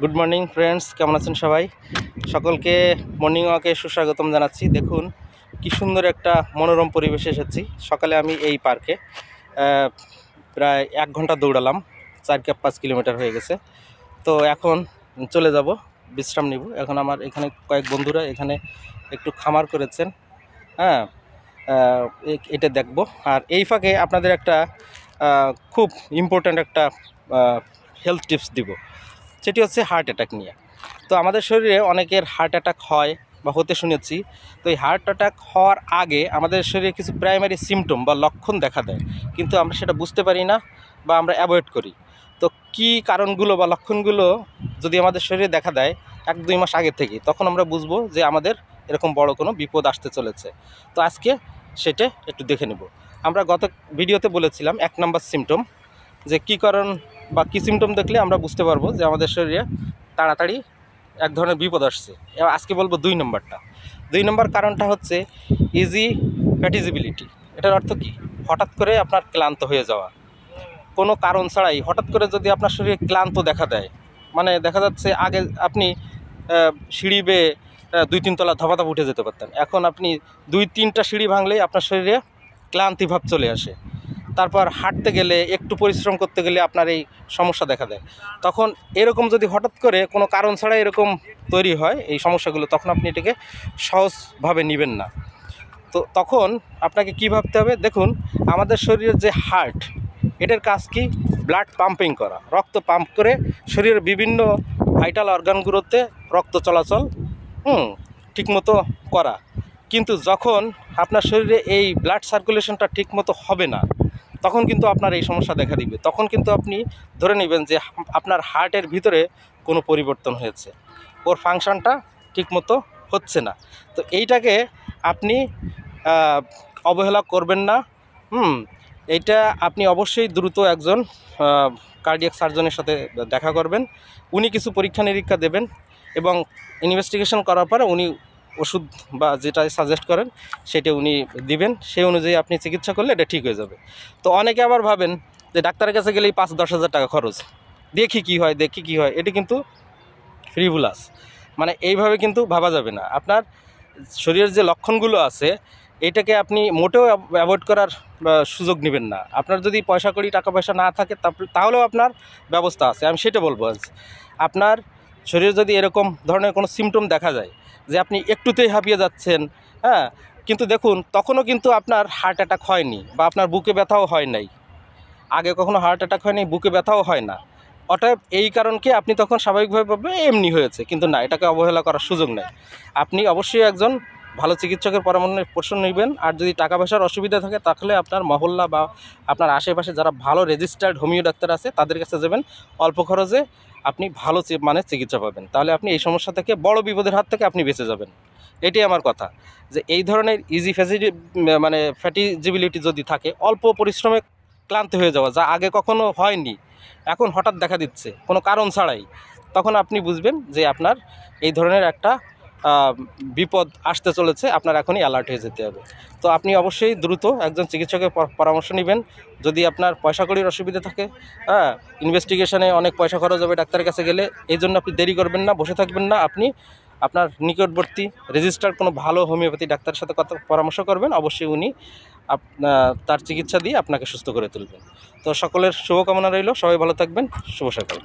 Good morning friends, কেমন আছেন সবাই? সকলকে মর্নিং ওয়াকে সুস্বাগতম জানাচ্ছি। দেখুন কি সুন্দর একটা মনোরম পরিবেশে এসেছি। সকালে আমি এই পার্কে প্রায় 1 ঘন্টা দৌড়ালাম, 4-5 কিলোমিটার হয়ে গেছে। তো এখন চলে যাব, বিশ্রাম নিব। এখন আমার এখানে কয়েক বন্ধুরা এখানে একটু খামার করেছেন, হ্যাঁ, এটা দেখব। আর এই ফাঁকে আপনাদের একটা খুব ইম্পর্ট্যান্ট একটা হেলথ টিপস দিব, সেটি হচ্ছে হার্ট অ্যাটাক নিয়ে। তো আমাদের শরীরে অনেকের হার্ট অ্যাটাক হয় বা হতে শুনেছি। তো এই হার্ট অ্যাটাক হওয়ার আগে আমাদের শরীরে কিছু প্রাইমারি সিমটম বা লক্ষণ দেখা দেয়, কিন্তু আমরা সেটা বুঝতে পারি না বা আমরা অ্যাভয়েড করি। তো কী কারণগুলো বা লক্ষণগুলো যদি আমাদের শরীরে দেখা দেয় 1-2 মাস আগে থেকে, তখন আমরা বুঝবো যে আমাদের এরকম বড় কোনো বিপদ আসতে চলেছে। তো আজকে সেটা একটু দেখে নেব। আমরা গত ভিডিওতে বলেছিলাম 1 নম্বর সিমটম, যে কী কারণ বা কী সিমটম দেখলে আমরা বুঝতে পারবো যে আমাদের শরীরে তাড়াতাড়ি এক ধরনের বিপদ আসছে। এবার আজকে বলবো 2 নম্বরটা। 2 নম্বর কারণটা হচ্ছে ইজি ফ্যাটিজিবিলিটি। এটার অর্থ কি? হঠাৎ করে আপনার ক্লান্ত হয়ে যাওয়া, কোনো কারণ ছাড়াই হঠাৎ করে যদি আপনার শরীরে ক্লান্ত দেখা দেয়, মানে দেখা যাচ্ছে আগে আপনি সিঁড়ি বেয়ে 2-3 তলা ধপাধপ উঠে যেতে পারতেন, এখন আপনি 2-3টা সিঁড়ি ভাঙলেই আপনার শরীরে ক্লান্তিভাব চলে আসে। তারপর হাঁটতে গেলে, একটু পরিশ্রম করতে গেলে আপনার এই সমস্যা দেখা দেয়। তখন এরকম যদি হঠাৎ করে কোনো কারণ ছাড়া এরকম তৈরি হয় এই সমস্যাগুলো, তখন আপনি এটাকে সহজভাবে নেবেন না। তো তখন আপনাকে কী ভাবতে হবে? দেখুন, আমাদের শরীরের যে হার্ট, এটার কাজ কি? ব্লাড পাম্পিং করা, রক্ত পাম্প করে শরীরের বিভিন্ন ভাইটাল অর্গানগুলোতে রক্ত চলাচল ঠিকমতো করা। কিন্তু যখন আপনার শরীরে এই ব্লাড সার্কুলেশনটা ঠিকমতো হবে না, তখন কিন্তু আপনার এই সমস্যা দেখা দিবে। তখন কিন্তু আপনি ধরে নেবেন যে আপনার হার্টের ভিতরে কোনো পরিবর্তন হয়েছে, ওর ফাংশনটা ঠিকমতো হচ্ছে না। তো এইটাকে আপনি অবহেলা করবেন না। এইটা আপনি অবশ্যই দ্রুত একজন কার্ডিয়াক সার্জনের সাথে দেখা করবেন। উনি কিছু পরীক্ষা নিরীক্ষা দেবেন এবং ইনভেস্টিগেশন করার পরে উনি ওষুধ বা যেটা সাজেস্ট করেন সেটা উনি দিবেন। সেই অনুযায়ী আপনি চিকিৎসা করলে এটা ঠিক হয়ে যাবে। তো অনেকে আবার ভাবেন যে ডাক্তারের কাছে গেলেই 5-10 হাজার টাকা খরচ, দেখি কি হয়। এটা কিন্তু ফ্রিভুলাস, মানে এইভাবে কিন্তু ভাবা যাবে না। আপনার শরীরের যে লক্ষণগুলো আছে, এটাকে আপনি মোটেও অ্যাভয়েড করার সুযোগ নেবেন না। আপনার যদি পয়সা কড়ি, টাকা পয়সা না থাকে তাহলেও আপনার ব্যবস্থা আছে। আমি সেটা বলবো আজ। আপনার শরীরে যদি এরকম ধরনের কোনো সিমটম দেখা যায় যে আপনি একটুতেই হাঁপিয়ে যাচ্ছেন, হ্যাঁ, কিন্তু দেখুন তখনও কিন্তু আপনার হার্ট অ্যাটাক হয়নি বা আপনার বুকে ব্যথাও হয় নাই, আগে কখনো হার্ট অ্যাটাক হয়নি, বুকে ব্যথাও হয় না। অতএব এই কারণকে আপনি তখন স্বাভাবিকভাবে ভাববেন এমনি হয়েছে, কিন্তু না, এটাকে অবহেলা করার সুযোগ নেই। আপনি অবশ্যই একজন ভালো চিকিৎসকের পরামর্শ নেবেন। আর যদি টাকা পয়সার অসুবিধা থাকে তাহলে আপনার মহল্লা বা আপনার আশেপাশে যারা ভালো রেজিস্টার্ড হোমিও ডাক্তার আছে তাদের কাছে যাবেন। অল্প খরচে আপনি ভালো মানের চিকিৎসা পাবেন। তাহলে আপনি এই সমস্যা থেকে, বড় বিপদের হাত থেকে আপনি বেঁচে যাবেন। এটাই আমার কথা, যে এই ধরনের ইজি ফ্যাটিজিবিলিটি যদি থাকে, অল্প পরিশ্রমে ক্লান্ত হয়ে যাওয়া, যা আগে কখনো হয়নি, এখন হঠাৎ দেখা দিচ্ছে কোনো কারণ ছাড়াই, তখন আপনি বুঝবেন যে আপনার এই ধরনের একটা বিপদ আসতে চলেছে। আপনার এখনই অ্যালার্ট হয়ে যেতে হবে। তো আপনি অবশ্যই দ্রুত একজন চিকিৎসকের পরামর্শ নেবেন। যদি আপনার পয়সা কড়ির অসুবিধা থাকে, হ্যাঁ, ইনভেস্টিগেশনে অনেক পয়সা খরচ হবে ডাক্তারের কাছে গেলে, এই জন্য আপনি দেরি করবেন না, বসে থাকবেন না। আপনি আপনার নিকটবর্তী রেজিস্টার্ড কোনো ভালো হোমিওপ্যাথি ডাক্তারের সাথে পরামর্শ করবেন। অবশ্যই উনি তার চিকিৎসা দিয়ে আপনাকে সুস্থ করে তুলবেন। তো সকলের শুভকামনা রইল, সবাই ভালো থাকবেন। শুভ সকাল।